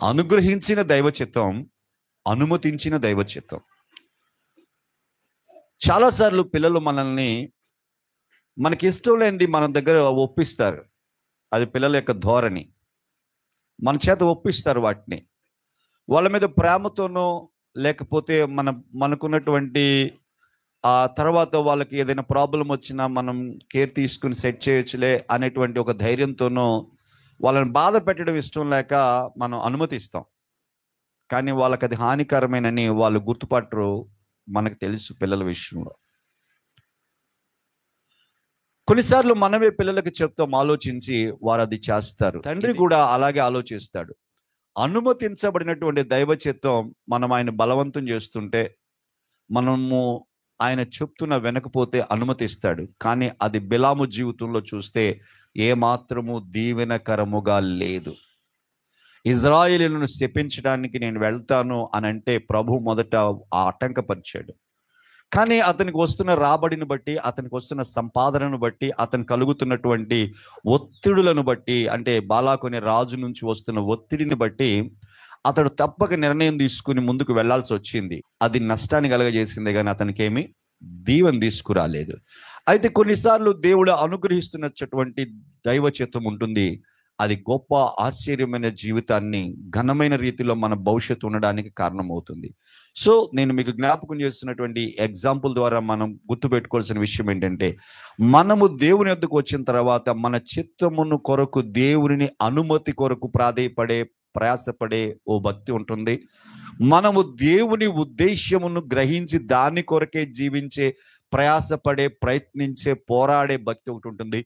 అనుగ్రహించిన దైవ చిత్తం, అనుమతించిన దైవ చిత్తం. చాలాసార్లు పిల్లలు మనల్ని మనకి ఇష్టం లేనిది మన దగ్గర ఒప్పిస్తారు. అది పిల్లల యొక్క ధోరణి. మన చేత ఒప్పిస్తారు వాటిని. వాళ్ళ మీద ప్రేమతోనో లేకపోతే మనకున్నటువంటి ఆ తర్వాత వాళ్ళకి ఏదైనా ప్రాబ్లం వచ్చినా మనం కేర్ తీసుకుని సెట్ చేయొచ్చులే అనేటువంటి ఒక ధైర్యంతోనో వాళ్ళని బాధ పెట్టడం ఇష్టం లేక మనం అనుమతిస్తాం. కానీ వాళ్ళకి అది హానికరమేనని వాళ్ళు గుర్తుపట్టరు. మనకు తెలుసు పిల్లల విషయంలో. కొన్నిసార్లు మనమే పిల్లలకి చెప్తాం, ఆలోచించి వారు అది చేస్తారు. తండ్రి కూడా అలాగే ఆలోచిస్తాడు. అనుమతించబడినటువంటి దైవ చిత్తం మనం ఆయన బలవంతం చేస్తుంటే, మనము ఆయన చెప్తున్న వెనకపోతే అనుమతిస్తాడు. కానీ అది బిలాము జీవితంలో చూస్తే ఏమాత్రము దీవెనకరముగా లేదు. ఇజ్రాయేలును శపించడానికి నేను వెళ్తాను అని అంటే ప్రభు మొదట ఆటంకపరిచాడు. కానీ అతనికి వస్తున్న రాబడిని బట్టి, అతనికి వస్తున్న సంపాదనను బట్టి, అతను కలుగుతున్నటువంటి ఒత్తిడులను బట్టి, అంటే బాలాకు అనే రాజు నుంచి వస్తున్న ఒత్తిడిని బట్టి అతడు తప్పక నిర్ణయం తీసుకుని ముందుకు వెళ్లాల్సి వచ్చింది. అది నష్టాన్ని కలగజేసిందే కానీ అతనికి ఏమి దీవెన తీసుకురాలేదు. అయితే కొన్నిసార్లు దేవుడు అనుగ్రహిస్తున్నటువంటి దైవ చిత్తం ఉంటుంది. అది గొప్ప ఆశ్చర్యమైన జీవితాన్ని ఘనమైన రీతిలో మన భవిష్యత్తు ఉండడానికి కారణమవుతుంది. సో నేను మీకు జ్ఞాపకం చేస్తున్నటువంటి ఎగ్జాంపుల్ ద్వారా మనం గుర్తుపెట్టుకోవాల్సిన విషయం ఏంటంటే, మనము దేవుని యొద్దకు వచ్చిన తర్వాత మన చిత్తమును కొరకు దేవుని అనుమతి కొరకు ప్రయాసపడే ఓ భక్తి ఉంటుంది. మనము దేవుని ఉద్దేశ్యమును గ్రహించి దాని కొరకే జీవించే ప్రయాసపడే, ప్రయత్నించే, పోరాడే భక్తి ఒకటి ఉంటుంది.